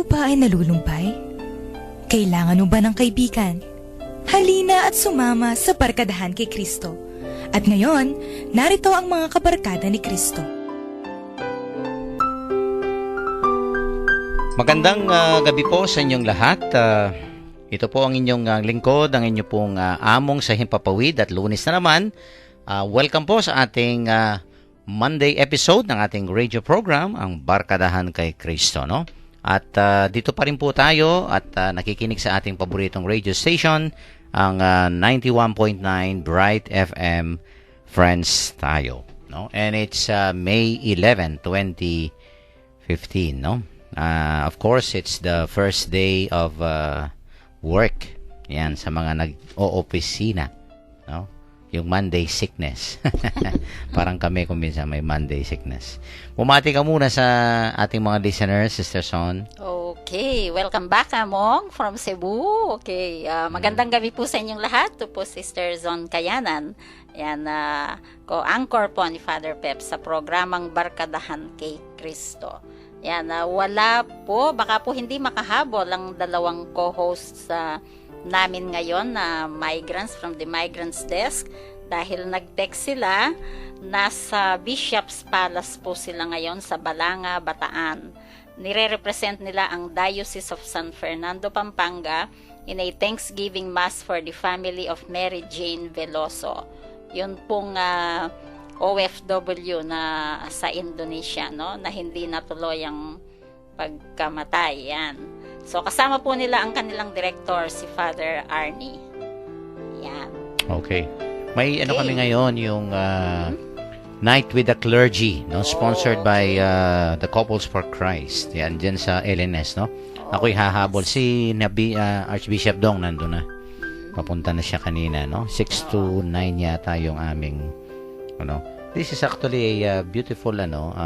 ba ay nalulumpay? Kailangan mo ba ng kaibigan? Halina at sumama sa Barkadahan kay Kristo. At ngayon, narito ang mga kabarkada ni Kristo. Magandang gabi po sa inyong lahat. Ito po ang inyong lingkod, ang inyong pong among sa Himpapawid at Lunes na naman. Welcome po sa ating Monday episode ng ating radio program, ang Barkadahan kay Kristo, no? At dito pa rin po tayo at nakikinig sa ating paboritong radio station, ang 91.9 Bright FM Friends tayo, no? And it's May 11, 2015, no? Of course, it's the first day of work. Yan, sa mga nag-o-opisina, no? Yung Monday sickness. Parang kami kung minsan may Monday sickness. Bumati ka muna sa ating mga listeners, Sister Son. Okay, welcome back, Among, from Cebu. Okay, magandang gabi po sa inyong lahat. Ito po, Sister Zon Kayanan. Yan, co-anchor po ni Father Pep sa programang Barkadahan kay Kristo. Yan, wala po, baka po hindi makahabol ang dalawang co-hosts namin ngayon na migrants from the Migrants Desk dahil nag-text sila. Nasa Bishop's Palace po sila ngayon sa Balanga, Bataan. Nire-represent nila ang Diocese of San Fernando, Pampanga in a Thanksgiving Mass for the family of Mary Jane Veloso. Yun pong OFW na sa Indonesia, no, na hindi natuloy ang pagkamatay. Yan. So kasama po nila ang kanilang director, si Father Arnie. Yan. Okay. May ano kami ngayon, yung Night with the Clergy, no, sponsored by the Couples for Christ. Yan, dyan sa LNS, no. Ako'y hahabol. Si Archbishop Dong nandun na. Papunta na siya kanina, no. 6 to 9 yata yung aming ano. This is actually a beautiful annual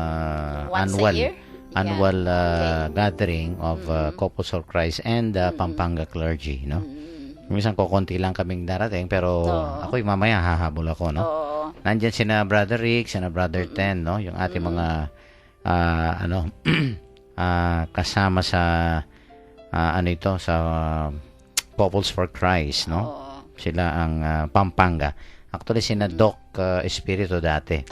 gathering of Couples for Christ and Pampanga clergy, no. Minsan konti lang kaming darating pero ako'y mamaya hahabol ako, no. Nandiyan sina Brother Rick, sina Brother Ten, no, yung ating mga kasama sa sa Couples for Christ, no. Sila ang Pampanga. Actually, sina Doc Espiritu dati.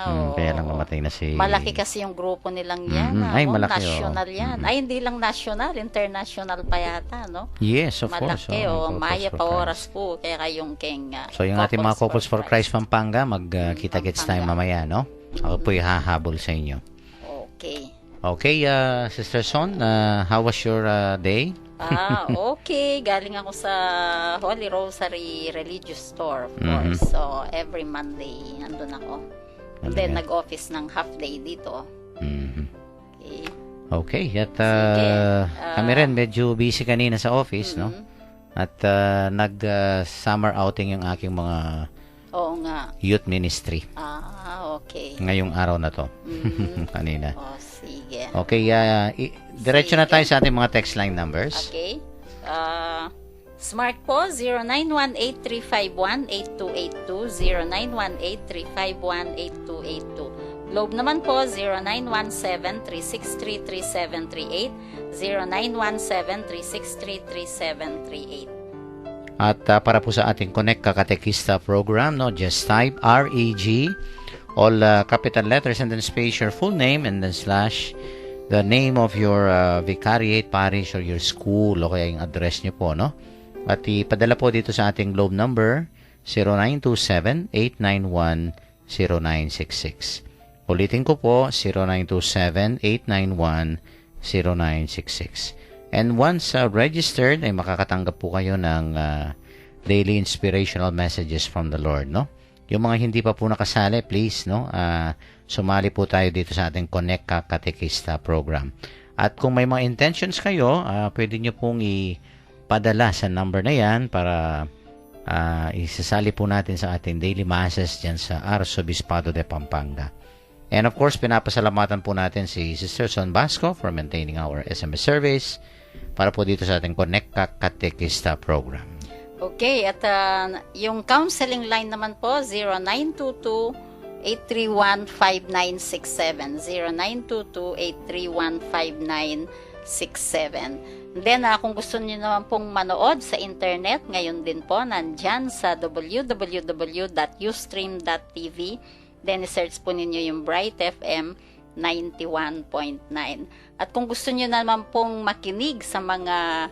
Kaya lang namatay na si... Malaki kasi yung grupo nilang yan. Ay, malaki. National yan. Ay, hindi lang national, international pa yata, no? Yes, of course. Malaki, Maya Paoras po. Kaya kayong king... So, yung ating mga Couples for Christ Pampanga, magkita-kits tayo mamaya, no? Ako po'y hahabol sa inyo. Okay. Okay, Sister Son, how was your day? Okay. Galing ako sa Holy Rosary Religious Store, of course. So, every Monday, nandun ako. And then, nag-office ng half day dito. Okay. Okay. At kami rin, medyo busy kanina sa office, no? At nag-summer outing yung aking mga youth ministry. Okay. Ngayong araw na to. Kanina. Sige. Okay, diretso na tayo sa ating mga text line numbers. Okay. Smart po, 0918-351-8282, 0918-351-8282. Globe naman po, 0917-363-3738, 0917-363-3738. At para po sa ating Connect Kakatekista program, no, just type REG, all capital letters and then space your full name and then slash the name of your vicariate, parish, or your school o kaya yung address nyo po, no? At ipadala po dito sa ating Globe number 0927-891-0966. Ulitin ko po, 0927-891-0966. And once registered, ay makakatanggap po kayo ng daily inspirational messages from the Lord, no? Yung mga hindi pa po nakasali, please, no? Sumali po tayo dito sa ating Connect Katekista program. At kung may mga intentions kayo, pwede nyo pong padala sa number na yan para isasali po natin sa ating daily masses dyan sa Arzobispado de Pampanga. And of course, pinapasalamatan po natin si Sister Son Basco for maintaining our SMS service para po dito sa ating Connect Katekista program. Okay, at yung counseling line naman po, 0922-831-5967, 0922-831-5967. Then, kung gusto niyo naman pong manood sa internet, ngayon din po, nandyan sa www.ustream.tv. Then, search po ninyo yung Bright FM 91.9. At kung gusto niyo naman pong makinig sa mga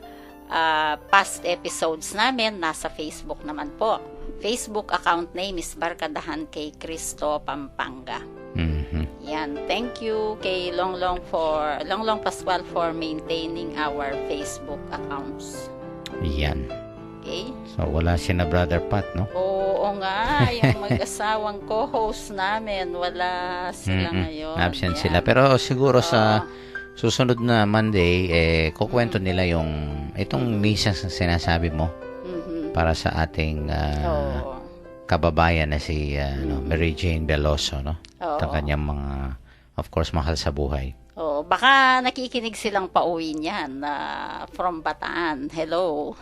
past episodes namin, nasa Facebook naman po. Facebook account name is Barkadahan kay Cristo Pampanga. Yan. Thank you kay Longlong Pascual for maintaining our Facebook accounts. Yan. Okay? So, wala si na Brother Pat, no? Oo nga, yung mag-asawang co-host namin, wala sila ngayon. Absent Yan. sila. Pero siguro sa susunod na Monday, kukwento nila itong misa sa sinasabi mo para sa ating kababayan na si Mary Jane Veloso, no? At ang kanyang mga, of course, mahal sa buhay. Baka nakikinig silang pauwi niyan from Bataan. Hello.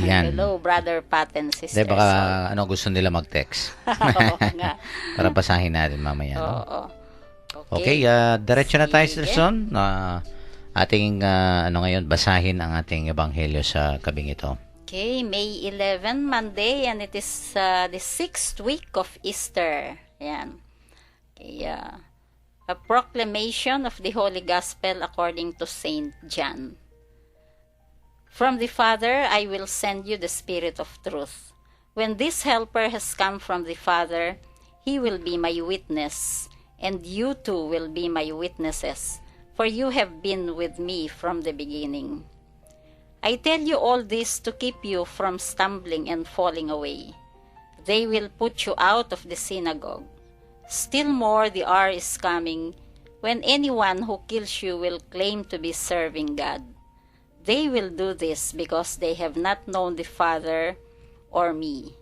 Yan. Hello, Brother Pat and Sister. Baka gusto nila mag-text. Oo nga. Para basahin natin mamaya. No? Okay. Diretso na tayo, Sister Son. Ating, ngayon, basahin ang ating ebanghelyo sa gabing ito. Okay, May 11, Monday, and it is the 6th week of Easter. Ayan. Okay, a proclamation of the Holy Gospel according to Saint John. From the Father, I will send you the Spirit of truth. When this Helper has come from the Father, he will be my witness, and you too will be my witnesses, for you have been with me from the beginning. I tell you all this to keep you from stumbling and falling away. They will put you out of the synagogue. Still more, the hour is coming when anyone who kills you will claim to be serving God. They will do this because they have not known the Father or me.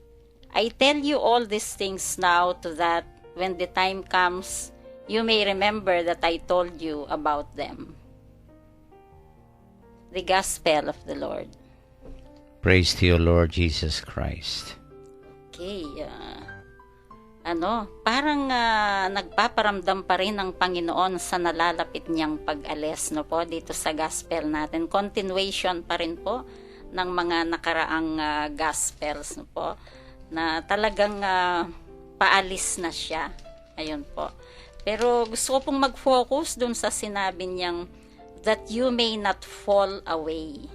I tell you all these things now so that when the time comes, you may remember that I told you about them. The Gospel of the Lord. Praise to you, Lord Jesus Christ. Okay, parang nagpaparamdam pa rin ang Panginoon sa nalalapit niyang pag-alis, no po, dito sa gospel natin. Continuation pa rin po ng mga nakaraang gospels, no po, na talagang paalis na siya. Ayun po. Pero gusto ko pong mag-focus dun sa sinabi niyang that you may not fall away.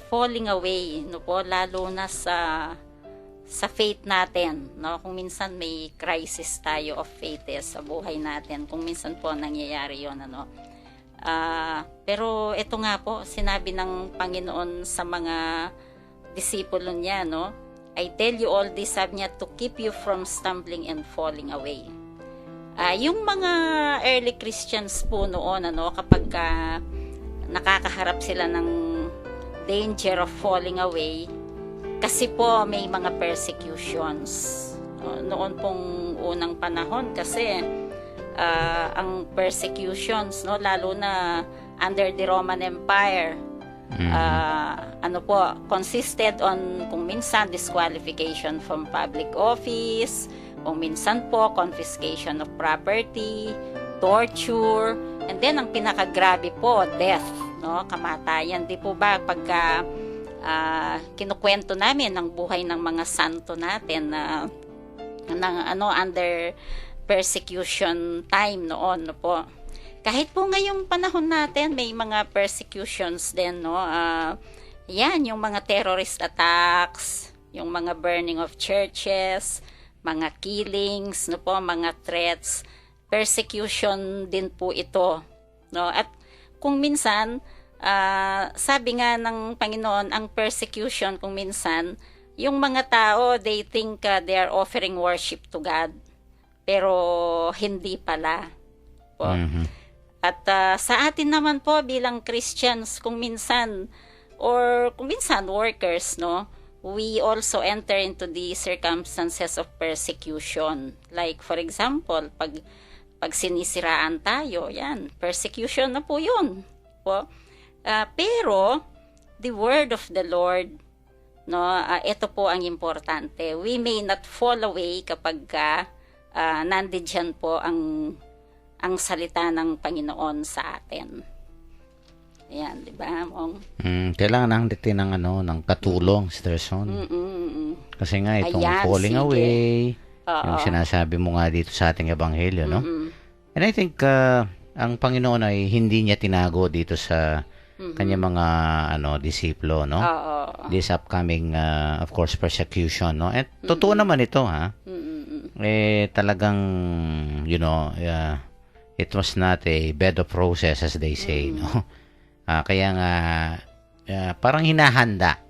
Falling away, no po, lalo na sa faith natin, no? Kung minsan may crisis tayo of faith sa buhay natin, kung minsan po nangyayari 'yon, pero ito nga po, sinabi ng Panginoon sa mga disipulo niya, no? I tell you all this, sabi niya, to keep you from stumbling and falling away. Yung mga early Christians po noon, kapag nakakaharap sila ng danger of falling away, kasi po may mga persecutions noon pong unang panahon, kasi ang persecutions, no, lalo na under the Roman Empire, consisted on kung minsan disqualification from public office, kung minsan po confiscation of property, torture, and then ang pinakagrabe po, death, no, kamatayan. Di po ba pagka kinukwento namin ng buhay ng mga santo natin na under persecution time noon, no po. Kahit po ngayong panahon natin may mga persecutions din, no. Yan yung mga terrorist attacks, yung mga burning of churches, mga killings, no po, mga threats, persecution din po ito, no. At kung minsan sabi nga ng Panginoon, ang persecution kung minsan, yung mga tao, they think they are offering worship to God, pero hindi pala po. At sa atin naman po bilang Christians, kung minsan workers, no, we also enter into the circumstances of persecution. Like for example, pag sinisiraan tayo, yan, persecution na po yun po. Pero the word of the Lord, no, ito po ang importante. We may not fall away kapag nandiyan po ang ang salita ng Panginoon sa atin. Ayan, di ba, Mong? Kailangan natin ng katulong, Sister Son. Kasi nga, itong Ayan, falling sige. away, Oo. yung sinasabi mo nga dito sa ating ebanghelyo, no? And I think, ang Panginoon ay hindi niya tinago dito sa kanya mga, disiplo, no? Oo. This upcoming, of course, persecution, no? At totoo naman ito, ha? Talagang, it was not a bed of roses, as they say, no? Kaya nga, parang hinahanda.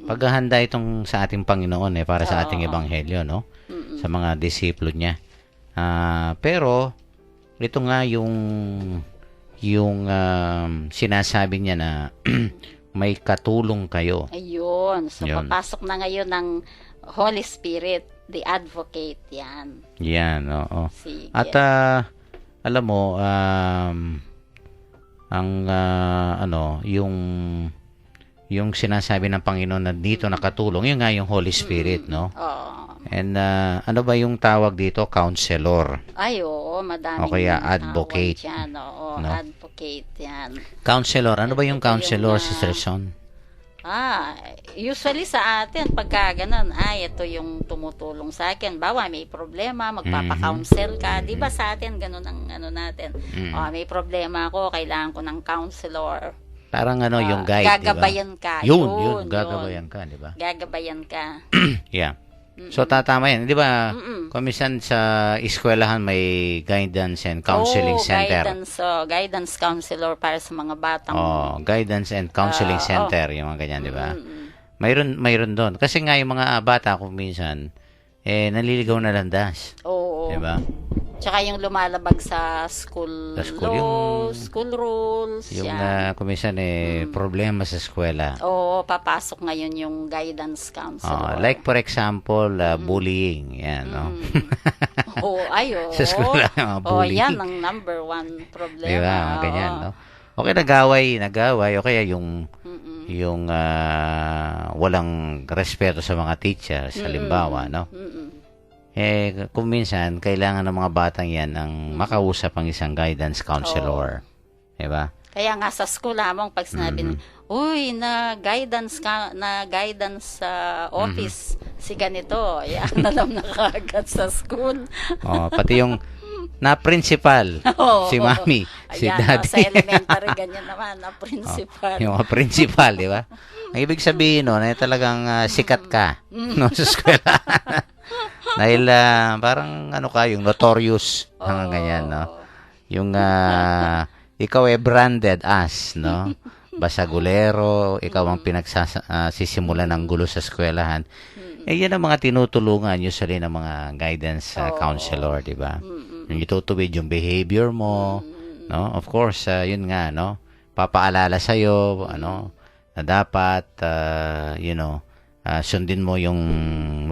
Paghahanda itong sa ating Panginoon, para sa ating ebanghelyo, no? Sa mga disiplo niya. Pero, ito nga yung sinasabi niya na may katulong kayo. Ayun. So, Yun. papasok na ngayon ng Holy Spirit, the Advocate, yan. Yan, oo. Sige. At, alam mo, yung sinasabi ng Panginoon na dito nakatulong, yun nga yung Holy Spirit, no? Oo. And, ano ba yung tawag dito? Counselor. Ay, oo, madaming O kaya tawag advocate. Yan, oo, No? advocate yan. Counselor. Ano ba yung Ito yung, counselor, Sister Son? Usually sa atin, pagka ganun, ito yung tumutulong sa akin. Bawa, may problema, magpapa-counsel ka. Di ba sa atin, ganun ang natin. May problema ako, kailangan ko ng counselor. Parang yung guide, di ba? Gagabayan ka. Yun, gagabayan ka, di ba? Gagabayan ka. Yeah. So, tatama yan. Di ba, kung minsan sa eskwelahan may guidance and counseling center. Guidance counselor para sa mga batang. Guidance and counseling center, yung mga ganyan, di ba? Mayroon doon. Kasi nga yung mga bata kung minsan, naliligaw na landas. Oo. Di ba? Tsaka yung lumalabag sa school, school rules. Yung yan. kung minsan problema sa eskwela. Oo, papasok ngayon yung guidance counselor. Like for example, bullying. Yan, no? Sa eskwela, mga bullying. Yan ang number one problema. Di ba? Mga ganyan, no? Okay, nagaway. O kaya yung walang respeto sa mga teachers, halimbawa, no? Kung minsan, kailangan ng mga batang yan ang makausap ang isang guidance counselor. Diba? Kaya nga sa school hamong pag sinabi uy, na guidance sa office si ganito. Yan, alam na kagad sa school. Pati yung na principal, si mami, si daddy. Sa elementary, ganyan naman, na principal. Yung mga principal, di ba? Ang ibig sabihin na talagang sikat ka no, sa eskwela. Dahil parang yung notorious, ganyan, no? Yung ikaw branded as, no? Basagulero, ikaw ang pinagsisimulan ng gulo sa eskwelahan. Yan ang mga tinutulungan usually ng mga guidance counselor, di ba? Yung itutuwid yung behavior mo, no? Of course, yun nga, no? Papaalala sa'yo, na dapat, sundin mo yung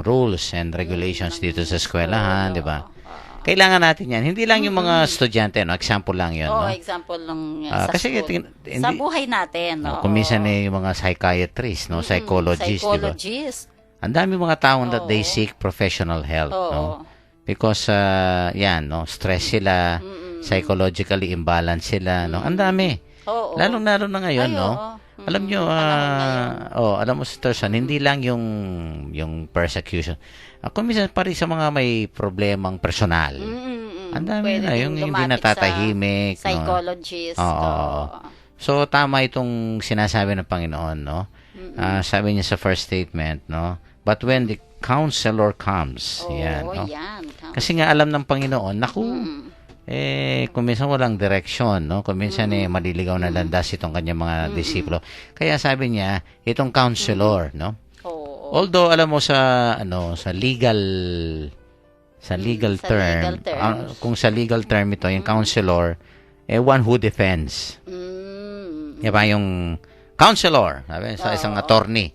rules and regulations dito sa eskwelahan, di ba? Kailangan natin yan. Hindi lang yung mga estudyante, no? Example lang yun, no? Example lang sa kasi school. Sa buhay natin, no? Kung minsan yung mga psychiatrist, no? Psychologist, di ba? Ang dami mga taon that they seek professional help, no? Because, stress sila, psychologically imbalance sila, no? Ang dami. Lalong-lalo na ngayon, no? Alam nyo, alam mo, Sister Son, hindi lang yung persecution. Kung minsan pari sa mga may problemang personal. Ang dami na, yung hindi natatahimik. Psychologist. So, tama itong sinasabi ng Panginoon, no? Sabi niya sa first statement, no? But when the counselor comes, no? Kasi nga alam ng Panginoon, kung minsan walang direksyon, no? Kung minsan maliligaw na landas itong kanyang mga disipulo. Kaya sabi niya, itong counselor, no? Although alam mo sa legal term, kung sa legal term ito, yung counselor, one who defends. Diba yung counselor, sabi, sa isang attorney.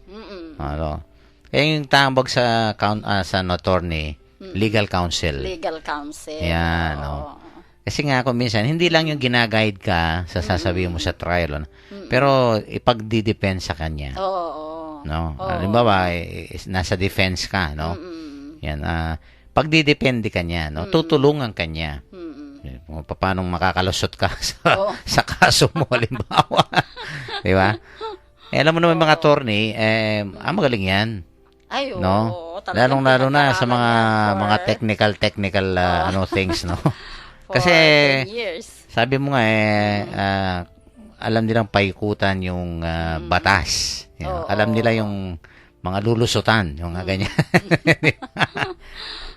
Kaya yung tambag sa attorney, legal counsel. Legal counsel. Yan, no? Kasi nga kung minsan, hindi lang yung ginaguide ka sa sasabihin mo sa trial, pero ipagdidepensa ka niya. No? Halimbawa, nasa defense ka, no? Yan, pagdidepende ka niya, no? Tutulungan ka niya. Kung paano makakalusot ka sa, Oo. sa kaso mo, halimbawa. Di ba? Alam mo naman mga attorney, magaling yan. Ay, oo. No? Talagang Lalong-lalo na sa pinag-aralan mga yan technical things, no? for Kasi 10 years. sabi mo nga alam nilang paikutan yung batas. You know? Oo. Alam nila yung mga lulusutan, yung mga ganyan.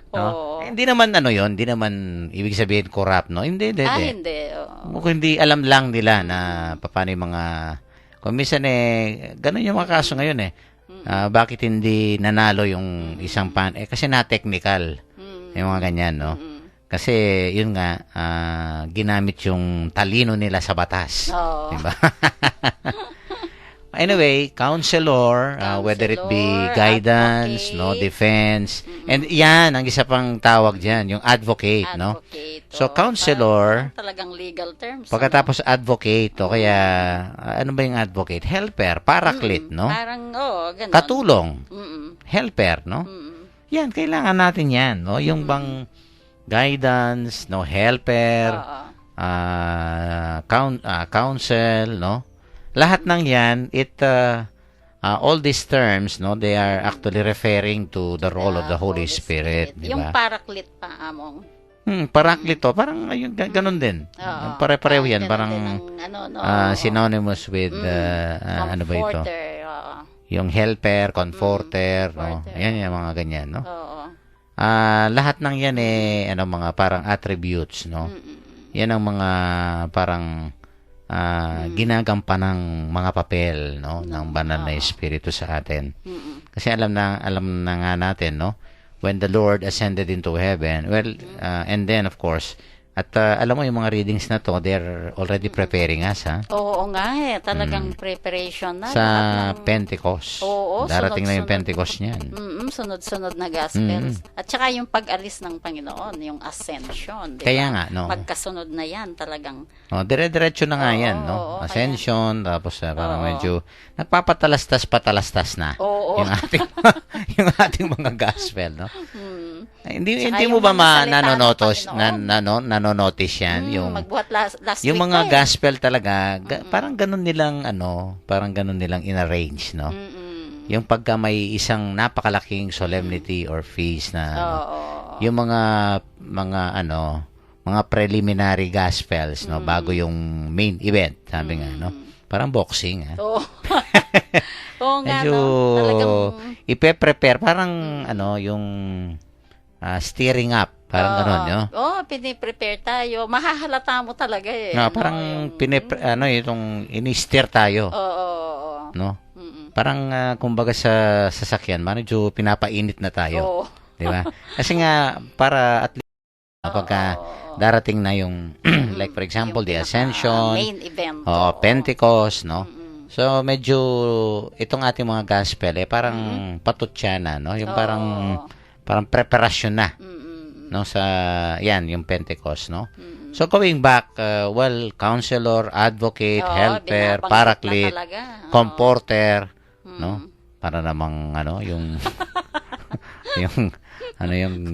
No? Oo. Hindi naman hindi naman ibig sabihin corrupt, no? Hindi. Hindi. Oo. Kung hindi alam lang nila na paano yung mga kung minsan ganun yung mga kaso ngayon bakit hindi nanalo yung isang kasi na-technical yung mga ganyan, no? Kasi yun nga ginamit yung talino nila sa batas. Oo. Diba? Anyway, counselor, whether it be guidance, advocate. no, defense, and yan, ang isa pang tawag dyan, yung advocate, no? Advocate. So, Oo. counselor, Parang talagang legal terms. pagkatapos advocate, o kaya, ano ba yung advocate? Helper, paraclete, no? Parang, ganun. Katulong, Mm-mm. helper, no? Mm-mm. Yan, kailangan natin yan, no? Yung bang guidance, no, helper, Oo. counsel, no? Lahat ng yan, all these terms, no, they are actually referring to the role of the Holy Spirit, di Yung ba? paraclete pa, Among. Paraklito, parang ayun, ganun din. Oo. Pare-pareho yan, Ganun parang din ang, oo. synonymous with, ano ba ito? Comforter, oo. Yung helper, comforter, no? comforter. Ayan yung mga ganyan, no? Oo. Lahat ng yan mga parang attributes, no? Yan ang mga parang ginagampan ng mga papel, no, ng banal na espiritu sa atin. Kasi alam na nga natin, no, when the Lord ascended into heaven, and then of course, at alam mo yung mga readings na to, they're already preparing us, ha? Oo nga talagang preparation na. Sa lahat ng- Pentecost. Oo, Darating na yung sunod-sunod. Pentecost niyan. Sunod-sunod na gospels. At saka yung pag-alis ng Panginoon, yung ascension. Di Kaya ba? nga, no? Magkasunod na yan talagang. Dire-diretso na nga Oo, yan, no? oo, Ascension, tapos parang Oo. medyo patalastas na Oo. yung ating yung ating mga gospel, no? Hindi Tsaka mo yung ba mga salita ng nanonotice yan yung magbuhat last yung week mga pa gospel talaga parang ganun nilang inarrange, no? Yung pagka may isang napakalaking solemnity or feast na Oo. yung mga preliminary gospels, no, bago yung main event, sabi nga, no? Parang boxing, ha? Oo. Oo nga, Medyo no? Talagang, ipe-prepare parang yung steering up, parang ganun, no? piniprepare tayo. Mahahalata mo talaga No, parang itong ini-steer tayo, Oo. no? Parang kumbaga sa sasakyan, medyo pinapainit na tayo, Oo. di ba? Kasi nga para at least pagka darating na yung like for example the Ascension, main event. Pentecost, no? So medyo itong ating mga gospel parang patutya na, no? Yung parang preparasyon na, no, sa yung Pentecost, no? So going back, counselor, advocate, helper, binabanggit na paraclete, talaga. comforter, no? Para namang yung yung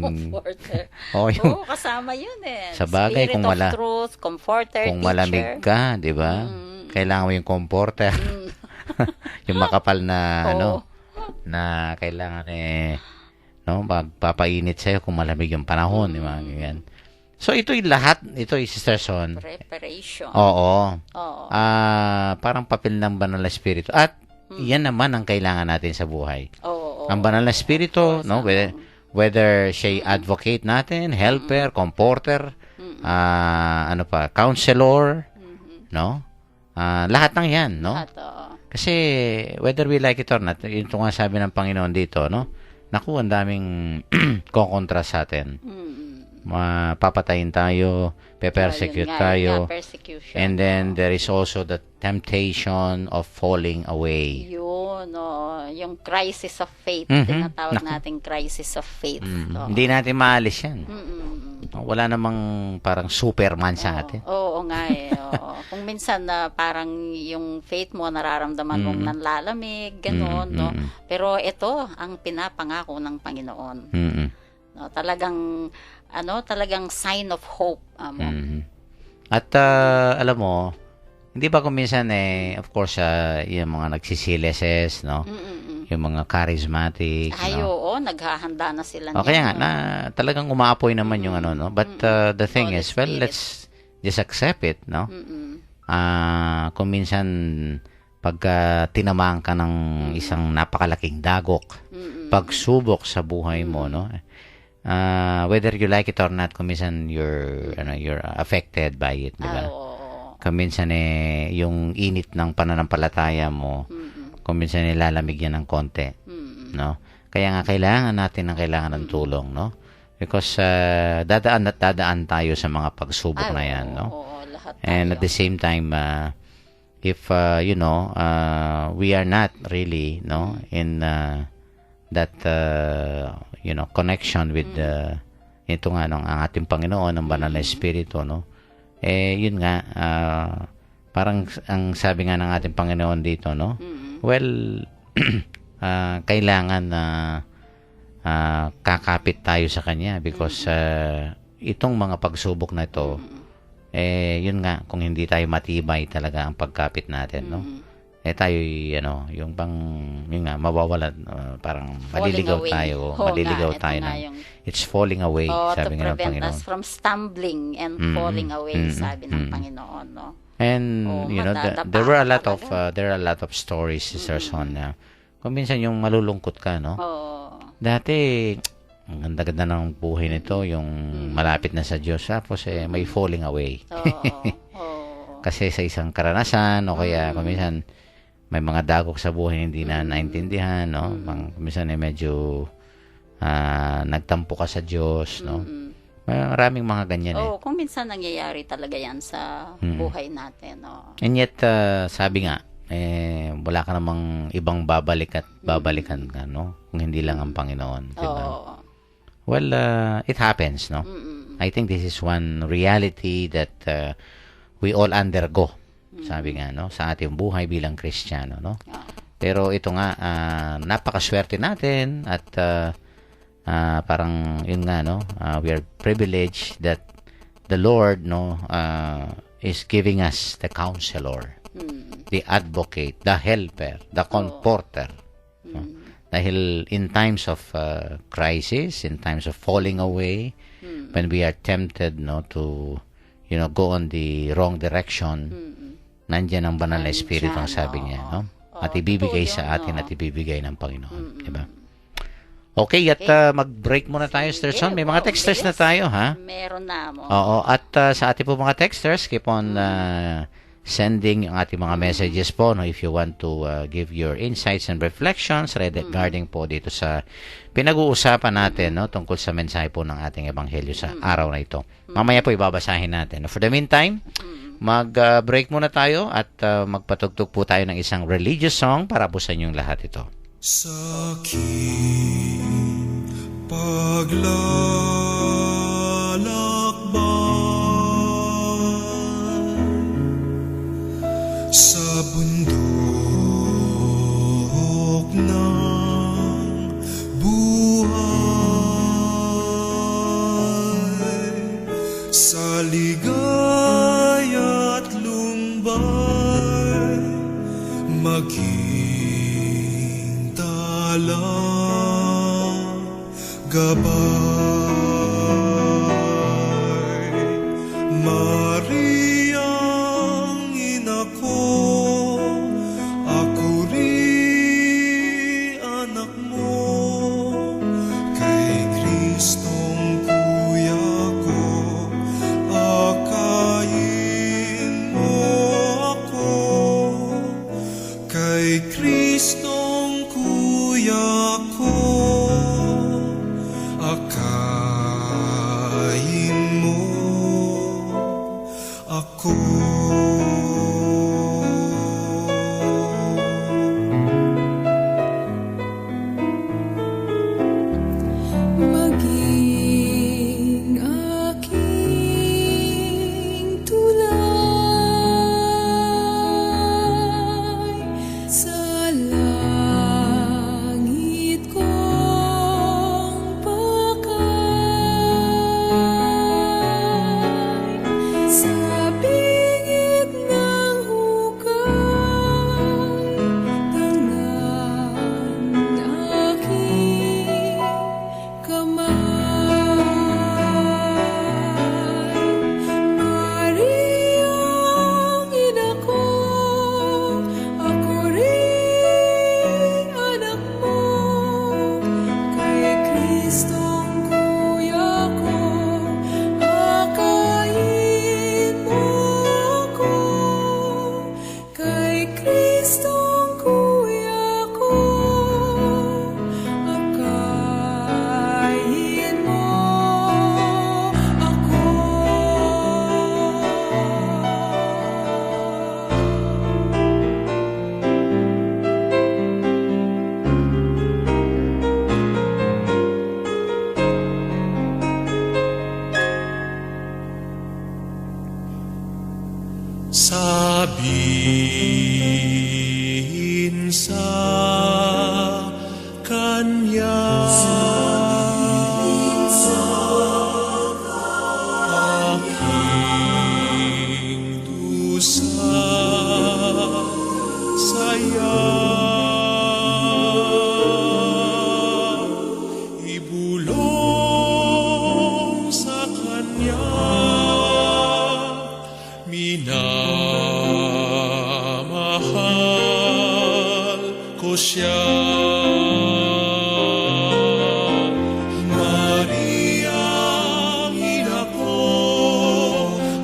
Comforter. yung Oo, kasama yun Sa bagay, Spirit kung of truth, comforter, kung teacher. malamig ka, 'di ba? Kailangan mo yung comforter. Yung makapal na na kailangan no, magpapainit sa'yo kung malamig yung panahon, di ba? Ganyan. So ito Sister Son. Preparation. Oo. Oo. Parang papel ng banal na espiritu. At yan naman ang kailangan natin sa buhay. Oo. Ang banal na espiritu, no, whether siya advocate natin, helper, comforter, counselor, no? Lahat ng 'yan, no? Lahat, oo. Kasi whether we like it or not, yun nga sabi ng Panginoon dito, no? Naku, ang daming kokontra sa atin. Mapapatayin tayo, pe-persecute Ayun nga, tayo. persecution. And then there is also the temptation of falling away. Yun, yung crisis of faith. Mhm. Tinatawag Naku. nating crisis of faith. Oo. Hindi natin maalis yan. Mm-mm. Wala namang parang Superman sa atin. Oo nga oo. Kung minsan na parang yung faith mo nararamdaman mong nanlalamig, gano'n, no? Pero ito ang pinapangako ng Panginoon. Mm-mm. No, talagang sign of hope, amo. At alam mo, hindi ba kung minsan of course, yung mga nagsisilises, no? Yung mga charismatic, Ay, no? oo, naghahanda na sila O kaya nga, niyan, na talagang umaapoy naman yung ano, no? But the thing Holy is, well, Spirit. let's just accept it, no? Mm-mm. Kung minsan, pagka tinamaan ka ng isang napakalaking dagok, pagsubok sa buhay mo, no? Whether you like it or not, kung minsan you're affected by it, di ba? Oo. Kung minsan yung init ng pananampalataya mo, kung minsan nilalamig yan ng konti, no? Kaya nga kailangan natin ng tulong, no? Because dadaan at dadaan tayo sa mga pagsubok na yan, no? Oo, lahat And at the same time, if we are not really, no, in that connection with ito nga ang ating Panginoon, ang banal na Espiritu, no? Yun nga, parang ang sabi nga ng ating Panginoon dito, no? Well, kailangan na kakapit tayo sa Kanya because itong mga pagsubok na ito, yun nga, kung hindi tayo matibay talaga ang pagkapit natin, no? Tayo, yung yun nga, mawawalan, parang maliligaw away. tayo, Oo maliligaw nga, ito tayo nga ng, yung- it's falling away, sabi to nga ng prevent Panginoon. us from stumbling and falling away, sabi ng Panginoon, no? And madadapa there were a lot talaga. of stories, Sister Son, na kung minsan yung malulungkot ka, no? Oo. Dati ang ganda-ganda ng buhay nito, yung malapit na sa Diyos, tapos may falling away. Oo. Kasi sa isang karanasan o kaya kung minsan may mga dagok sa buhay hindi na naintindihan, no? Minsan medyo nagtampo ka sa Diyos, no? Maraming mga ganyan Oo, kung minsan nangyayari talaga yan sa buhay natin, no? And yet, sabi nga, wala ka namang ibang babalikan ka, no? Kung hindi lang ang Panginoon, di ba? Oo. Well, it happens, no? I think this is one reality that we all undergo, sabi nga, no? Sa ating buhay bilang Kristiyano, no? Pero ito nga, napakaswerte natin at parang yun nga, no? We are privileged that the Lord, no, is giving us the counselor, the advocate, the helper, the comforter. No? Dahil in times of crisis, in times of falling away, when we are tempted, no, to go on the wrong direction, nandiyan ang banal na Espiritu ang sabi niya, no? At ibibigay sa atin at ibibigay ng Panginoon, di ba? Okay, at mag-break muna tayo, Sister Son. May mga texters na tayo, ha? Meron na mo. Oo, at sa ating po mga texters, keep on sending ang ating mga messages po, no, if you want to give your insights and reflections regarding po dito sa pinag-uusapan natin, no, tungkol sa mensahe po ng ating ebanghelyo sa araw na ito. Mamaya po ibabasahin natin. For the meantime, mag-break muna tayo at magpatugtog po tayo ng isang religious song para po sa inyong lahat ito. Sa aking paglalakbay sa bundok ng buhay, sa ligaya't lumbay, maging gabay. Mariang ina ko, ako rin anak mo, kay Kristong kuya ko, akayin mo ako, kay Kristong kuya ko, akayin mo ako. Maging aking tulay sa langit kong pakay, sa sabihin sa Kanya. Aking dusa, saya, ibulong sa Kanya. Minamahal ko siya. Maria, ina ko,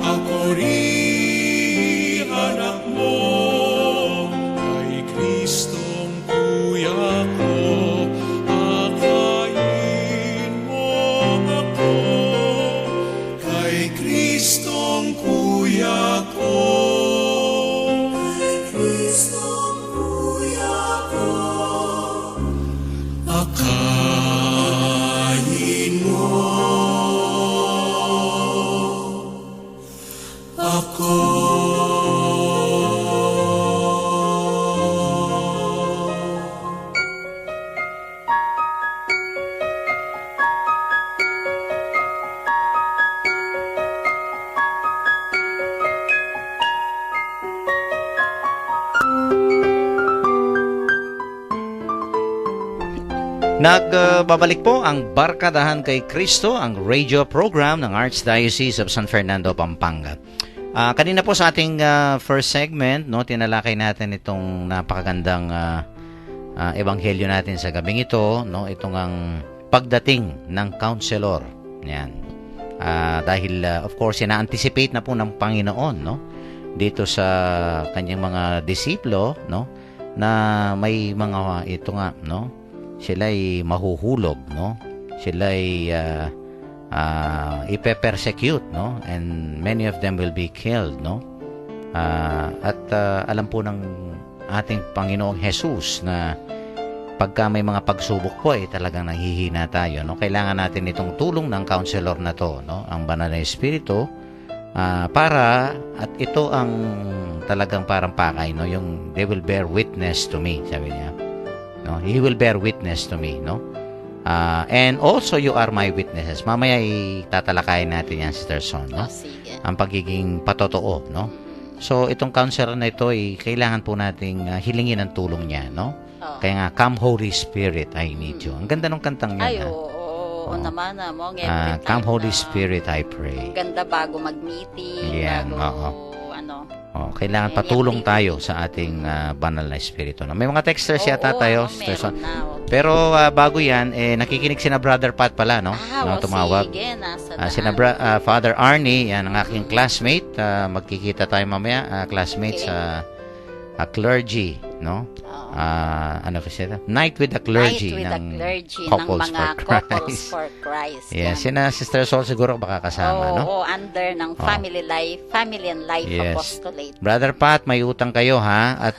ako rin anak mo. Kay Kristong kuya ko, akayin mo ako. Kay Kristong kuya ko, akayin mo ako. Nagbabalik po ang Barkadahan kay Kristo, ang radio program ng Archdiocese of San Fernando, Pampanga. Kanina po sa ating first segment, no, tinalakay natin itong napakagandang ebanghelyo natin sa gabing ito, no, itong ang pagdating ng counselor. Yan. Dahil of course, ina-anticipate na po ng Panginoon, no, dito sa kanyang mga disiplo, no, na may mga ito nga, no, sila'y mahuhulog, no? Sila'y ipe-persecute, no? And many of them will be killed, no? At alam po ng ating Panginoong Jesus na pagka may mga pagsubok po, talagang nanghihina tayo, no? Kailangan natin itong tulong ng counselor na to, no? Ang Banal na Espiritu, para, at ito ang talagang parang pakay, no? Yung they will bear witness to me, sabi niya. No, he will bear witness to me, no? And also you are my witnesses. Mamaya tatalakayin natin yan, Sister Son, no? Sige. Ang pagiging patotoo, no? So itong counselor na ito kailangan po nating hilingin ang tulong niya, no? Kaya nga, come Holy Spirit, I need you. Ang ganda ng kantang Ay, yan. oo naman mo. Every time Come Holy na Spirit, I pray. Ganda bago mag-meeting, Yan, bago Kailangan patulong tayo sa ating banal na espiritu. No? May mga texters yata tayo, Sister Son. Pero bago yan, nakikinig si na Brother Pat pala, no? Tumawag. Sige, nasa Father Arnie, yan ang aking classmate. Magkikita tayo mamaya, classmate sa clergy, no? Ano pa siya? Night with the Clergy ng Couples mga for Couples for Christ. Yes, sina Sister Sol siguro baka kasama, no? Oo, under ng Family and Life Apostolate. Brother Pat, may utang kayo, ha? At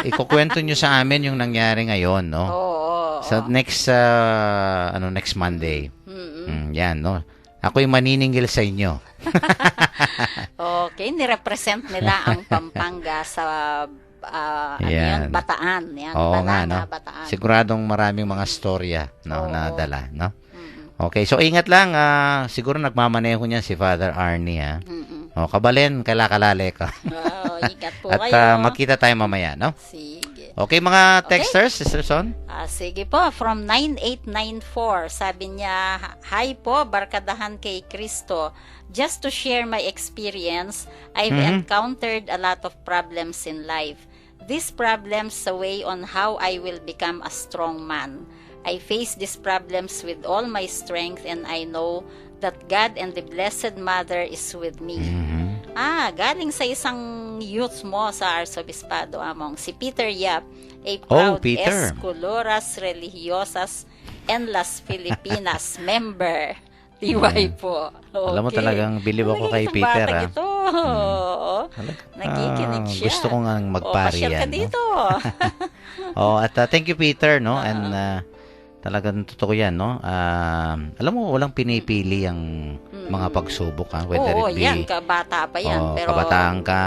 ikukwento nyo sa amin yung nangyari ngayon, no? Sa next Monday. Yan, no? Ako'y maniningil sa inyo. Okay, nirepresent nila ang Pampanga sa Bataan. Yan, oo nga, no? Bataan. Siguradong maraming mga storya, no, na dala, no? Okay, so ingat lang. Siguro nagmamaneho niyan si Father Arnie, ha? Kabalen, kalakalale ka. Ingat po At kayo. magkita tayo mamaya, no? Sige. Okay, mga texters, Sister Son? Sige po, from 9894, sabi niya, hi po, Barkadahan kay Kristo. Just to share my experience, I've encountered a lot of problems in life. These problems weigh on how I will become a strong man. I face these problems with all my strength and I know that God and the Blessed Mother is with me. Galing sa isang youth mo sa Arsobispado, Among, si Peter Yap, a proud Escoloras Religiosas en las Filipinas member. TY po. Okay. Alam mo talagang bilib ako kay Peter, ha? Ito. Nakikinig siya. Gusto ko nga magpari yan. Pasyal ka dito. At thank you, Peter, no? And Talagang totoo yan, no? Alam mo, walang pinipili ang mga pagsubok, ha? Whether Oo, it be, yan, kabata pa yan. Pero, kabataan ka,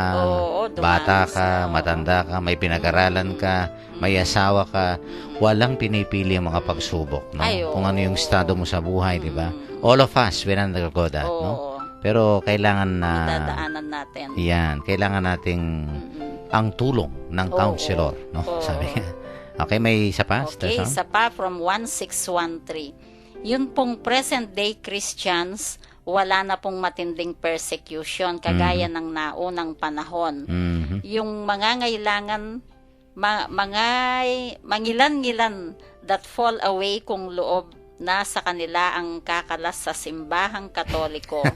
dumanas bata ka, na, oo. matanda ka, may pinag-aralan ka, may asawa ka, walang pinipili ang mga pagsubok, no? Ay, Kung oo. ano yung estado mo sa buhay, di ba? All of us, we undergo that, Oo, no? Pero kailangan na, dadaanan natin. yan, kailangan nating ang tulong ng Oo, counselor, no? oo. Sabi nga. Okay, may isa pa? Okay, Sister Son? isa pa from 1613. Yun pong present-day Christians, wala na pong matinding persecution kagaya ng naunang panahon. Mhm. Yung mangangailangan, mangilan-ngilan that fall away kung loob na sa kanila ang kakalas sa simbahang Katoliko.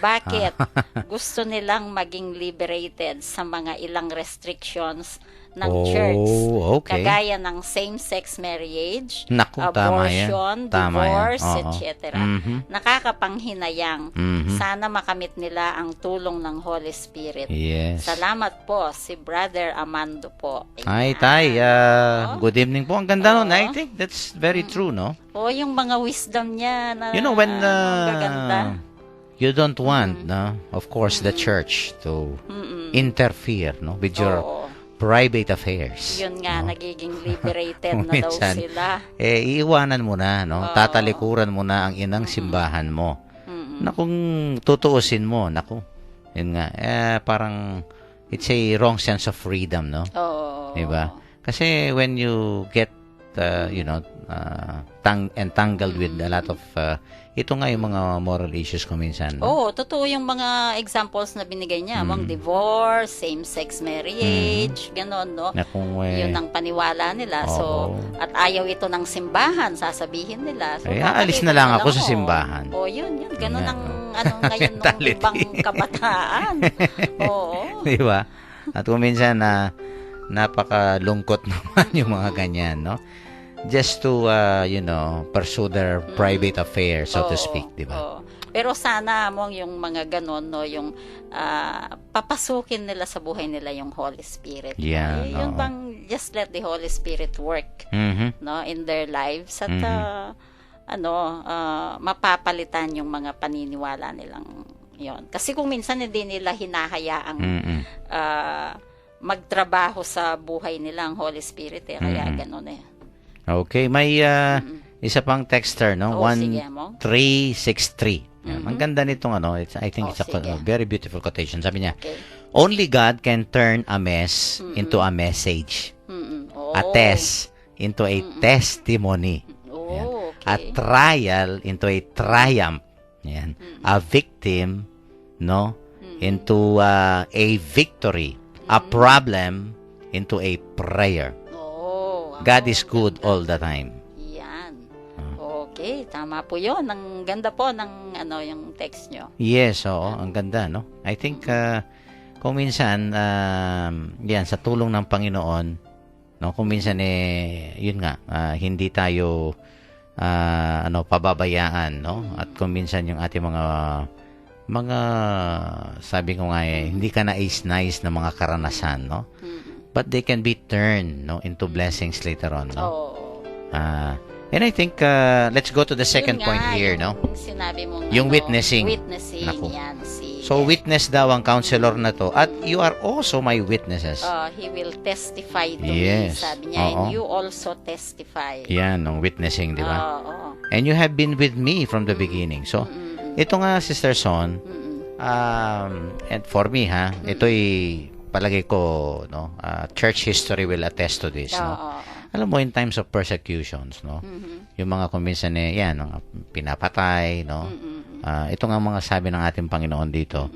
Bakit? Gusto nilang maging liberated sa mga ilang restrictions ng church. Okay. Kagaya ng same-sex marriage, Naku, tama yan. abortion, Tama yan. divorce, Oo. etc. Mhm. Nakakapanghinayang. Mhm. Sana makamit nila ang tulong ng Holy Spirit. Yes. Salamat po, si Brother Amando po. Ay, Ayan. tay, good evening po. Ang ganda nun. Oo. I think that's very true, no? O, yung mga wisdom niya na You know, when gaganda. you don't want, no, of course, the church to interfere, no, with your Oo. private affairs. Yun nga, no? nagiging liberated na daw Minsan, sila. Iiwanan mo na, no? Oo. Tatalikuran mo na ang inang simbahan mo. Na kung tutuusin mo, naku, yun nga, parang it's a wrong sense of freedom, no? Oo. Diba? Kasi when you get, entangled with a lot of, ito nga yung mga moral issues ko minsan. No? Oo, totoo yung mga examples na binigay niya. Mga divorce, same-sex marriage, ganon, no? Na kung, Yun ang paniwala nila. So, Oo. at ayaw ito ng simbahan, sasabihin nila. So, alis na lang ako sa simbahan. Oh, yun. Ganon Yan, ang ngayon ng Mentality. ibang kabataan. Oo. Di ba? At kung minsan napakalungkot naman yung mga ganyan, no? Just to, pursue their private affairs, so to Oo, speak, di ba? oo. Pero sana mong yung mga ganon, no, yung papasukin nila sa buhay nila yung Holy Spirit. Yan, Yun oo. bang just let the Holy Spirit work, Mhm. no, in their lives at mapapalitan yung mga paniniwala nilang yon. Kasi kung minsan hindi nila hinahayaang Mhm. magtrabaho sa buhay nila ang Holy Spirit, kaya ganon eh. Okay, may isa pang texter, no? Oo, sige, Among. 1363. Yan. Ang ganda nitong I think it's a sige. very beautiful quotation. Sabi niya, Okay. only God can turn a mess into a message. Oo. A test into a testimony. Oo, A okay. trial into a triumph. Yan. A victim, no? Into a victory. A problem into a prayer. Oo. God is good all the time. Yan. Okay, tama po 'yon. Ang ganda po ng yung text nyo. Yes, oo. Ang ganda, no? I think, kung minsan, yan, sa tulong ng Panginoon, no? Kung minsan, yun nga, hindi tayo, pababayaan, no? At kung minsan yung ating mga, sabi ko nga, hindi ka nais-nais na mga karanasan, no? But they can be turned, no, into blessings later on, no? Oo. And I think, let's go to the second Yun point nga, here, yung no? Sinabi mong Yung witnessing. Witnessing, Naku. yan. So, witness daw ang counselor na to. At you are also my witnesses. He will testify to Yes. me. Sabi niya, Oo. and you also testify. Yan, ang witnessing, di ba? Oo. And you have been with me from the beginning. So, ito nga, Sister Son, and for me, ito'y palagay ko, no, church history will attest to this, no? Oo. Alam mo, in times of persecutions, no, yung mga kuminsan yan, mga pinapatay, no, ito nga mga sabi ng ating Panginoon dito,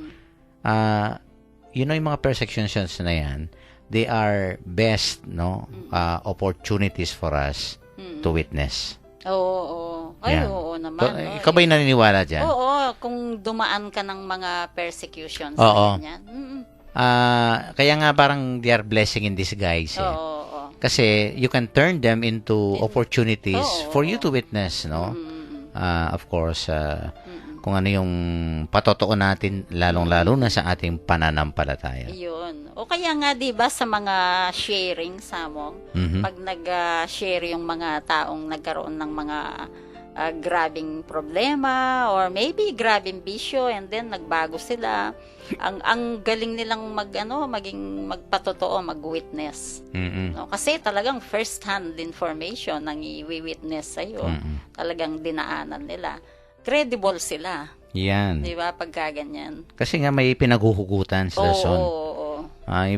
yung mga persecutions na yan, they are best, no, opportunities for us to witness. Oo. Ay, Yan. oo naman. So, ikaw ba'y naniniwala dyan? Oo, kung dumaan ka ng mga persecutions. Oo. Ganyan. Kaya nga parang they are blessing in disguise. Oo. Kasi you can turn them into opportunities Oo. for you to witness, no? Of course, kung ano yung patotoo natin, lalong-lalo na sa ating pananampalataya. Yun. O kaya nga, di ba, sa mga sharing, Samong, Mhm. pag nag-share yung mga taong nagkaroon ng mga grabing problema or maybe grabing bisyo and then nagbago sila, ang galing nilang maging magpatotoo, mag-witness. Mm-mm. No, kasi talagang first-hand information ang i-witness sa'yo. Mm-mm. Talagang dinaanan nila. Credible sila. Yan. Di ba? Pagka ganyan. Kasi nga may pinaghuhugutan sa Son. Oo.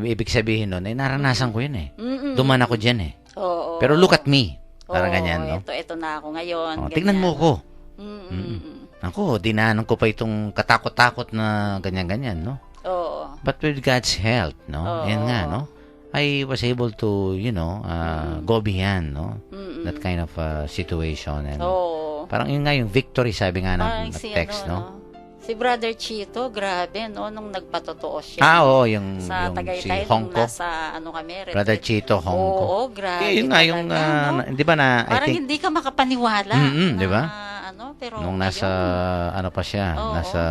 Ibig sabihin nun, naranasan ko yun eh. Mm-mm. Duman ako dyan eh. Oo. Pero look at me. Parang Oo, ganyan, no? Ito na ako ngayon. Tingnan mo ko. Mm-mm. Ako, dinaanan ko pa itong katakot-takot na ganyan-ganyan, no? Oo. But with God's help, no? Oo. Yan nga, no? I was able to, go beyond, no? Mm-mm. That kind of situation. And Oo. parang yun nga yung victory, sabi nga ng Si, text, no? Si Brother Chito, grabe, no? Nung nagpatotoo siya. Oo, yung Sa si Tagaytay, Hong nung Kong. nasa, kami, retreat. Brother Chito, Hong Kong. Oo, grabe. Yun nga yung, talaga, no? di ba na, I Parang think, hindi ka makapaniwala. Mm-mm, di ba? Pero nung nasa, ngayon, pa siya, Oo. nasa,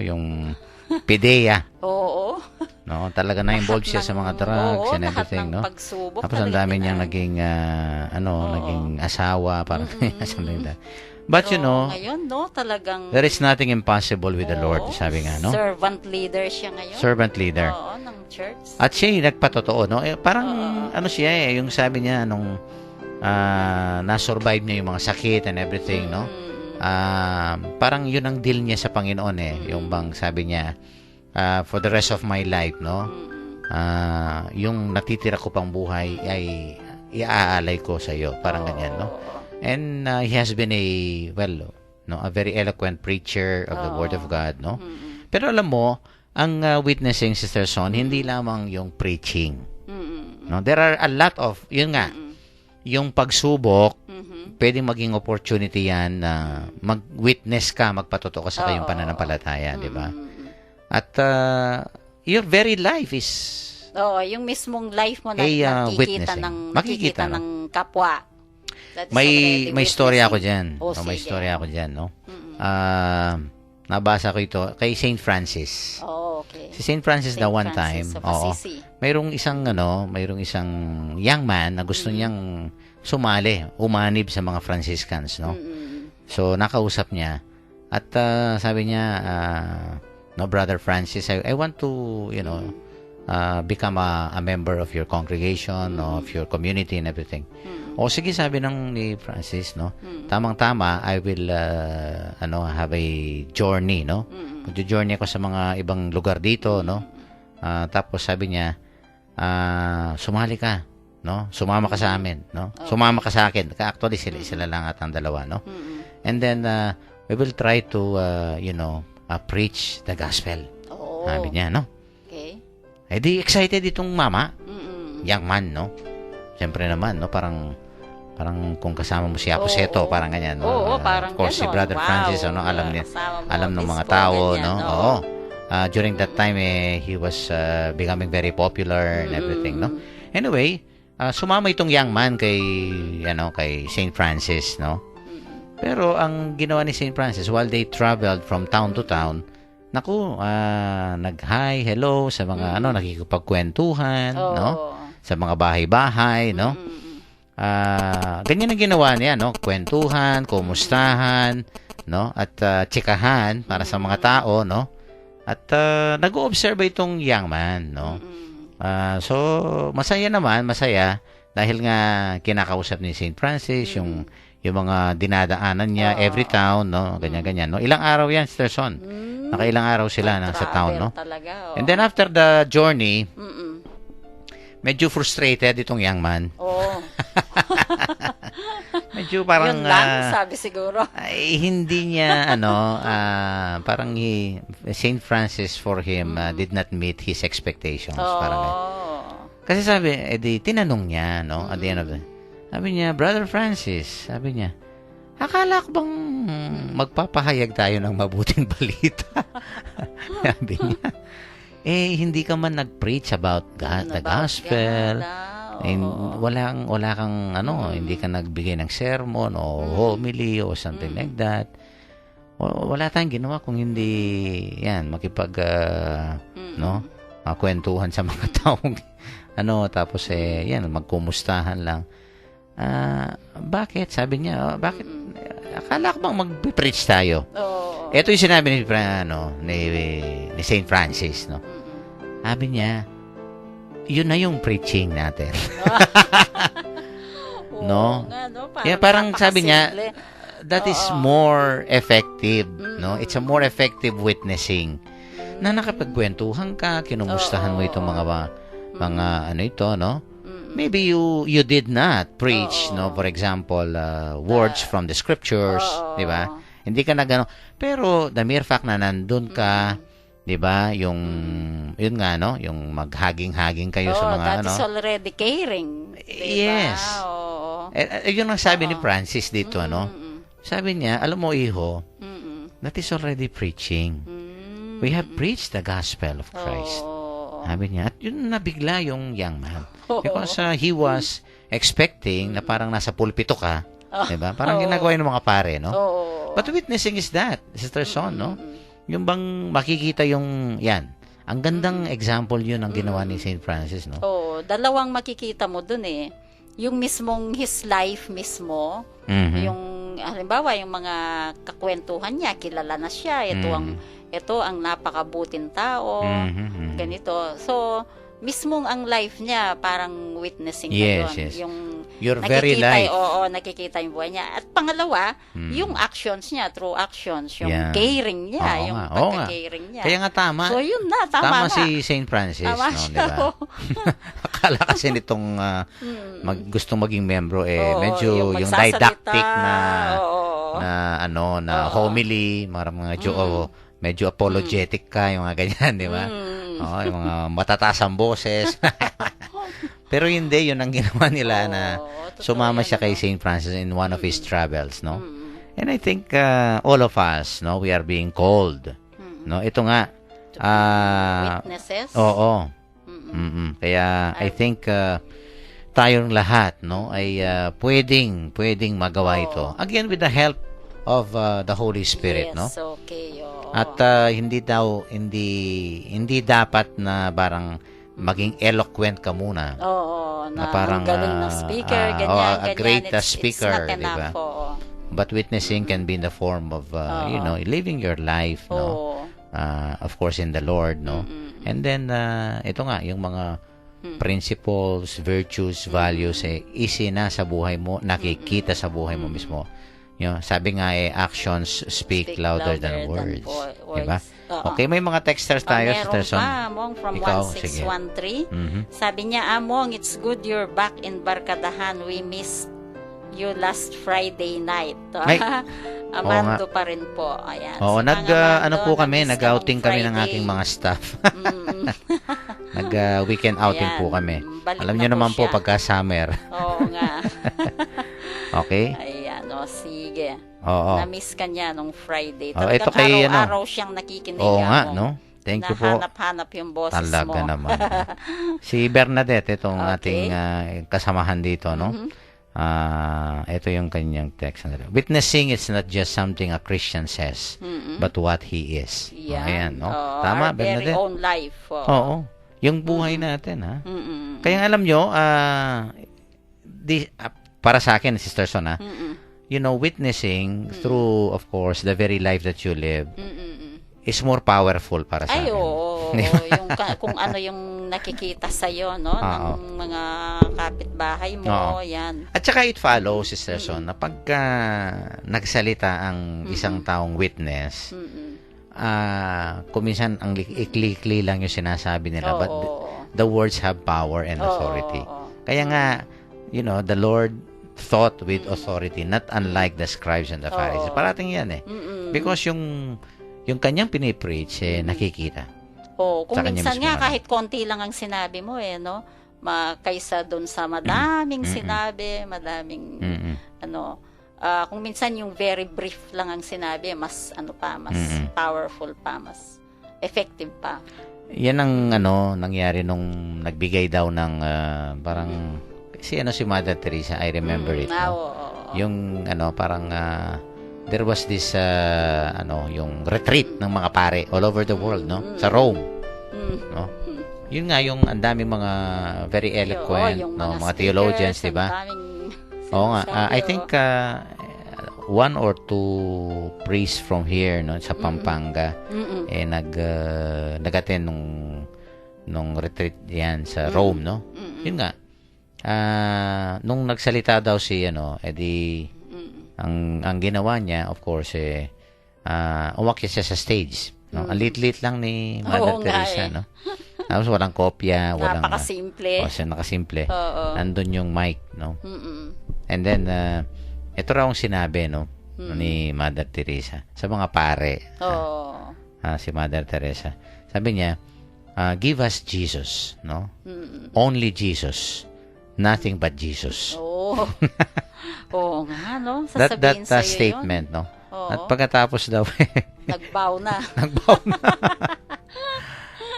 yung PIDEA, Oo. no? Talaga na-involved siya sa mga drugs and everything, no? Pagsubok, Tapos ang dami niyang naging, naging asawa, parang, something like that. But ngayon, no, talagang there is nothing impossible with the Lord, Oo, sabi nga, no? servant leader siya ngayon. Servant leader. Oo, ng church. At siya yung nagpatotoo, no? Parang, siya yung sabi niya, nung na-survive niya yung mga sakit and everything, no? Parang yun ang deal niya sa Panginoon, yung bang sabi niya, for the rest of my life, no? Yung natitira ko pang buhay ay iaalay ko sa iyo, parang ganyan, no? And he has been a very eloquent preacher of the Word of God, no? Pero alam mo, ang witnessing, Sister Son, hindi lamang yung preaching. No, there are a lot of, yun nga, yung pagsubok, pwedeng maging opportunity yan na mag-witness ka, magpatotoo ka sa kayong pananampalataya, di ba? At your very life is yung mismong life mo na witnessing. nakikita ng kapwa. That is May istorya ako witnessing. diyan. May Sige. istorya ako diyan, no? Nabasa ko ito kay Saint Francis. Okay. Si Saint Francis na one time, Francis of Assisi. mayroong isang young man na gusto niyang umanib sa mga Franciscans, no? So nakausap niya at sabi niya, no, Brother Francis, I want to, become a member of your congregation, of your community and everything. O sige, sabi ni Francis, no? Tamang-tama, I will have a journey, no? Magjo-journey ako sa mga ibang lugar dito, no? Tapos sabi niya, sumali ka, no? Sumama ka sa amin, no? Sumama ka sa akin. Actually, sila lang at ang dalawa, no? And then we will try to preach the gospel. Sabi niya, no? Okay. Eh di excited itong mama, young man, no? Siyempre naman, no? Parang kung kasama mo si Aposeto, parang ganyan, no? Oo, parang of course, si ganon. Brother Francis, Wow. alam ng mga Obispo, tao, ganyan, no? oo. Oo. During that time, he was becoming very popular and everything, no? Anyway, sumama itong young man kay Saint Francis, no? Pero ang ginawa ni Saint Francis, while they traveled from town to town, nag-hi, hello sa mga nakikipagkwentuhan, no? Sa mga bahay-bahay, no? Ganyan ang ginawa niya, no? Kwentuhan, kumustahan, no? At tsikahan para sa mga tao, no? At nag-o-observe itong young man, no? So, masaya dahil nga kinakausap ni Saint Francis yung mga dinadaanan niya every town, no? Ganyan, no? Ilang araw yan, Sister Son? Nakailang araw sila sa town, no? Talaga, And then after the journey, medyo frustrated itong young man. Oo. Medyo parang Yun lang, sabi siguro. hindi niya parang Saint Francis for him did not meet his expectations, parang ganyan. Kasi sabi, tinanong niya, no, at the end of the, sabi niya, Brother Francis, sabi niya, akala ko bang magpapahayag tayo ng mabuting balita? Sabi niya, hindi ka man nag-preach about God, the gospel. Wala kang hindi ka nagbigay ng sermon o homily o something like that. Wala tayong ginawa kung hindi yan makipag no, kwentuhan sa mga taong tapos yan magkumustahan lang. Bakit? Sabi niya, bakit? Akala ko bang mag-preach tayo? Oo. Ito yung sinabi ni Saint Francis, no? Sabi niya, yun na yung preaching natin. No? Oo nga, no? Parang sabi niya, napakasimple. that is more effective, no? It's a more effective witnessing. Na nakapagkwentuhan ka, kinumustahan mo itong mga ito, no? Maybe you did not preach, no? For example, words from the scriptures, di ba? Hindi ka na gano'n. Pero the mere fact na nandun ka, di ba? Yun nga, no? Yung maghaging-haging kayo sa mga that is already caring. Diba? Yes. Oo. Yun ang sabi ni Francis dito, ano? Sabi niya, alam mo, iho, that is already preaching. We have preached the gospel of Christ. Sabi niya, at yun nabigla yung young man. Because he was expecting na parang nasa pulpito ka, diba? Parang ginagawa yung mga pare, no? But witnessing is that, Sister Son, no? Yung bang makikita yung, yan. Ang gandang example yun ang ginawa ni St. Francis, no? Dalawang makikita mo dun eh. Yung mismong his life mismo, yung halimbawa yung mga kakwentuhan niya, kilala na siya, ito ang napakabuting tao, ganito. So, mismong ang life niya parang witnessing na yun. Yes. Yung Your very life. Nakikita yung buhay niya. At pangalawa, yung actions niya, true actions, yung caring niya, yung pagka-caring niya. Kaya nga tama. So, yun na, tama na. si St. Francis, Tama no, siya, diba? Akala kasi nitong gustong maging membro, medyo yung didactic na homily, mga medyo apologetic ka, yung mga ganyan, di ba? Yung mga matataas ang boses. Pero hindi, yun ang ginawa nila na sumama siya kay St. Francis in one of his travels, no? And I think all of us, no, we are being called. No, ito nga. Witnesses? Oo. Kaya I think tayong lahat, no, ay pwedeng magawa ito. Again, with the help of the Holy Spirit, no? Yes, okay. At hindi dapat na parang maging eloquent ka muna. Na parang galing ng speaker, ganyan. a great It's speaker, not enough. diba? But witnessing can be in the form of living your life, no? Of course in the Lord, no? And then ito nga yung mga principles, virtues, values isina sa buhay mo, nakikita sa buhay mo mismo. Sabi nga actions speak louder than words. Diba? Okay, may mga texters tayo, Sister Son. Among from Ikaw, 1613. Sabi niya, Among, it's good you're back in Barkadahan. We missed you last Friday night. Ay, Amando pa rin po. Ayan. Oo, So, kami, nag-outing kami ng aking mga staff. Nag-weekend outing Ayan, po kami. balik Alam na niyo po naman po siya. pagka summer. Oo nga. Okay? Ayan, sige. Oo. Na-miss ka niya nung Friday. Oh, Talagang ito kay, araw-araw siyang nakikinig. Oo nga, no? Thank you po. Nahanap-hanap yung boses Talaga mo. naman. Si Bernadette, itong Okay. ating kasamahan dito, no? Ito yung kanyang text. Witnessing is not just something a Christian says, but what he is. Yeah. Ayan, no? Tama, our very Bernadette? own life. Oo. Yung buhay natin, ha? Kaya alam nyo, para sa akin, Sister Son, witnessing through, of course, the very life that you live is more powerful para sa Ay, akin. oo. Yung, kung ano yung nakikita sa'yo, no? Ng mga kapitbahay mo, Oo. yan. At saka it follows, Sister Son, na pagka nagsalita ang isang taong witness, kuminsan ang ikli-ikli lang yung sinasabi nila, but the words have power and authority. Kaya nga, the Lord thought with authority, not unlike the scribes and the Pharisees. Parating yan because yung kanyang pinipreach, nakikita. Kung Sa kanya minsan mismo, nga, ano? kahit konti lang ang sinabi mo, no? Kaysa dun sa madaming sinabi, madaming, kung minsan yung very brief lang ang sinabi, mas, mas powerful pa, mas effective pa. Yan ang nangyari nung nagbigay daw ng parang si Mother Teresa, I remember it. No? Yung parang there was this yung retreat ng mga pare all over the world, no? Sa Rome, no? Yun nga yung ang daming mga very eloquent, yung no, mga speakers, theologians, di ba? ang daming Oo nga. sinasabi, I think one or two priests from here, no, sa Pampanga, nag-attend nung retreat yan sa Rome, no? Yun nga. Nung nagsalita daw si ang ginawa niya, of course, umakyat siya sa stage, no? Ang lit-lit lang ni Mother Oo Teresa, nga, no? Tapos walang kopya, walang napakasimple. nakasimple. Oo. Nandun yung mic, no? And then ito raw ang sinabi, no, ni Mother Teresa sa mga pare. Oo. Si Mother Teresa. Sabi niya, give us Jesus, no? Only Jesus. Nothing but Jesus. Oo. Oo nga, no? That Sasabihin sa'yo statement, no? Oo. At pagkatapos daw, Nagbow na. nagbaw na.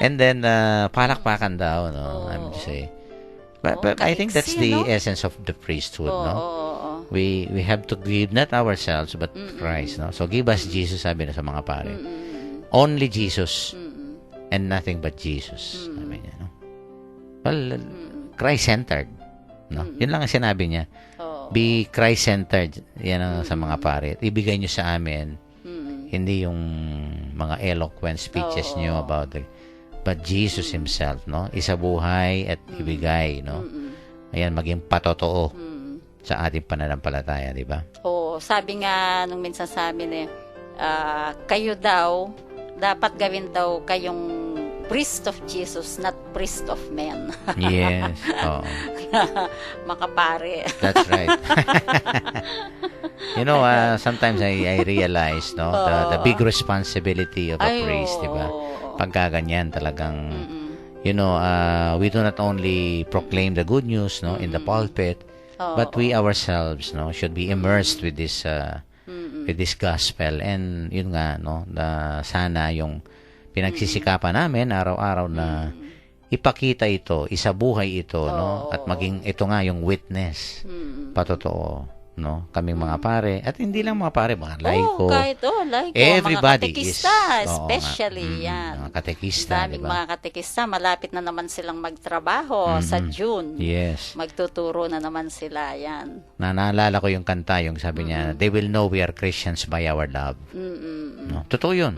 And then, palakpakan daw, no? Oo. I would say. But I think that's the kaiksi, no? essence of the priesthood, Oo. no? Oo. We have to give not ourselves, but Christ, no? So, give us Jesus, sabi na sa mga pare. Only Jesus. And nothing but Jesus. Sabi niya, no? Well, Christ-centered. No? Yun lang ang sinabi niya. Oo. Be Christ-centered. Yan ang sa mga pare. Ibigay niyo sa amin. Hindi yung mga eloquent speeches niyo about but Jesus Himself, no? Isabuhay at ibigay, no? Ayan, maging patotoo sa ating pananampalataya, di ba? Oo. Sabi nga, nung minsan sa amin kayo daw, dapat gawin daw kayong priest of Jesus, not priest of men. Yes. Oo. Makapare. That's right. You know, sometimes I realize, no, the big responsibility of a priest, di ba? Pagka ganyan talagang, you know, we do not only proclaim the good news, no, in the pulpit, but we ourselves, no, should be immersed with this gospel. And yun nga, no, sana yung pinagsisikapan namin araw-araw na ipakita ito, isabuhay ito, no, at maging ito nga yung witness. Patotoo, no, kaming mga pare, at hindi lang mga pare, mga laiko. Kahit laiko. Everybody mga katekista, is, especially yan. Mga katekista, Daming diba? mga katekista, malapit na naman silang magtrabaho sa June. Yes. Magtuturo na naman sila, yan. Naalala ko yung kanta, yung sabi niya, they will know we are Christians by our love. No? Totoo yun.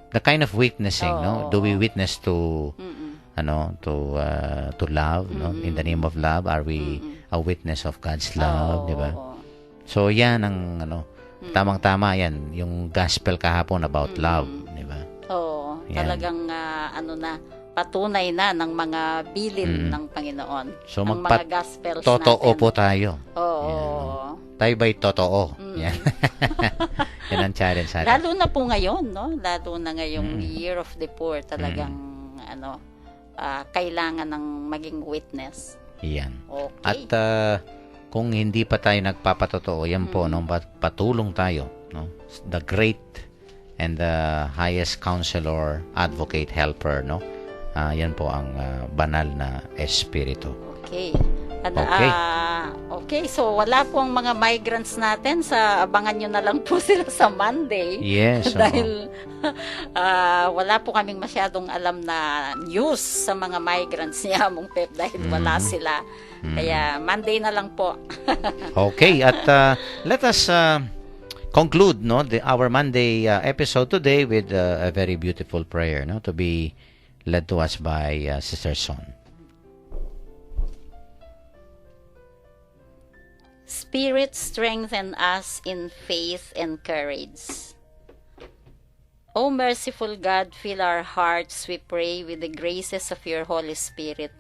The kind of witnessing, no? Do we witness to to love, no? In the name of love, are we a witness of God's love, di ba? So yan ang tamang-tama yan, yung gospel kahapon about love, di ba? Oo, Yan. talagang patunay na ng mga bilin ng Panginoon. So ng mga gospels totoo natin. po tayo. Oo. Tayo ba'y totoo? Yan. Yan ang challenge sa atin. Lalo na po ngayon, no? Lalo na ngayong Year of the Poor, talagang kailangan ng maging witness. Yan. Okay. At kung hindi pa tayo nagpapatotoo, yan po, no, patulong tayo, no? The great and the highest counselor, advocate, helper, no? Yan po ang banal na espiritu. Okay. Okay. Okay, so wala po ang mga migrants natin, abangan nyo na lang po sila sa Monday. Yes. Dahil wala po kaming masyadong alam na news sa mga migrants ni Among Pep dahil wala sila. Kaya Monday na lang po. Okay, at let us conclude, no, our Monday episode today with a very beautiful prayer, no, to be led to us by Sister Son. Spirit, strengthen us in faith and courage. O merciful God, fill our hearts, we pray, with the graces of your Holy Spirit,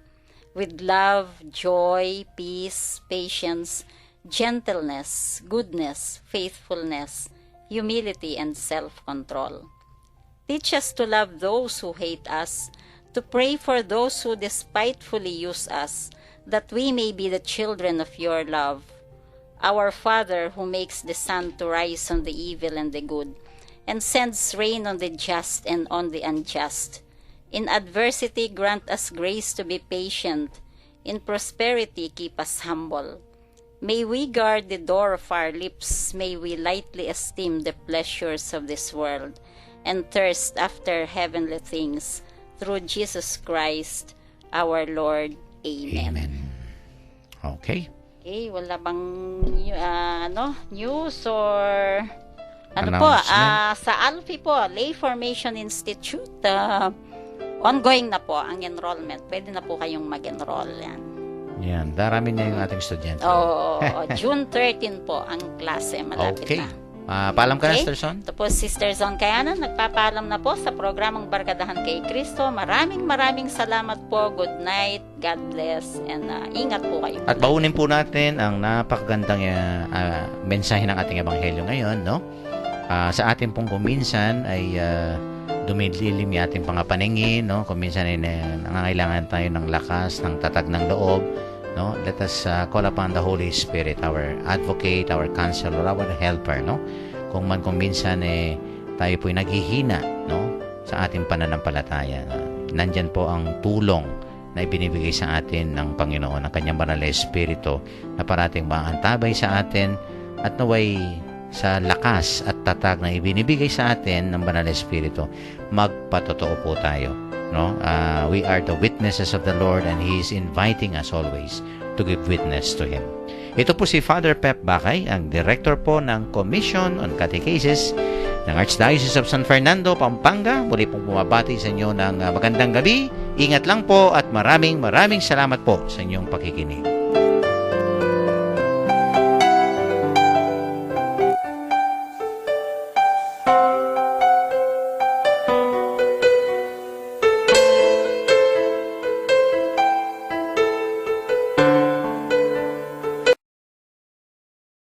with love, joy, peace, patience, gentleness, goodness, faithfulness, humility, and self-control. Teach us to love those who hate us, to pray for those who despitefully use us, that we may be the children of your love. Our Father, who makes the sun to rise on the evil and the good, and sends rain on the just and on the unjust. In adversity, grant us grace to be patient. In prosperity, keep us humble. May we guard the door of our lips, may we lightly esteem the pleasures of this world, and thirst after heavenly things, through Jesus Christ, our Lord. Amen. Amen. Okay. Okay, wala bang news or ano po, Announcement? sa ALFI po, Lay Formation Institute, ongoing na po ang enrollment. Pwede na po kayong mag-enroll yan. Yan, darami na yung ating estudyante. June 13 po ang klase, malapit Okay. na. Paalam ka na, Okay. Sister Son? Ito po, Sister Zon Kayanan, nagpapaalam na po sa programang Barkadahan kay Kristo. Maraming salamat po. Good night, God bless, and ingat po kayo. At baunin po natin ang napakagandang mensahe ng ating ebanghelyo ngayon, no? Sa ating pong kuminsan ay dumidilim yung ating pangapaningin, no? Kuminsan ay nangangailangan tayo ng lakas, ng tatag ng loob, no? Let us call upon the Holy Spirit, our advocate, our counselor, our helper, no? Kung minsan tayo po'y naghihina, no? Sa ating pananampalataya. Nandyan po ang tulong na ibinibigay sa atin ng Panginoon, ng Kanyang Banal na Espiritu, na parating maantabay sa atin at naway sa lakas at tatag na ibinibigay sa atin ng Banal na Espiritu, magpatotoo po tayo. No? We are the witnesses of the Lord, and He is inviting us always to give witness to Him. Ito po si Father Pep Bakay, ang Director po ng Commission on Catechesis ng Archdiocese of San Fernando, Pampanga. Muli pong bumabati sa inyo ng magandang gabi. Ingat lang po at maraming salamat po sa inyong pakikinig.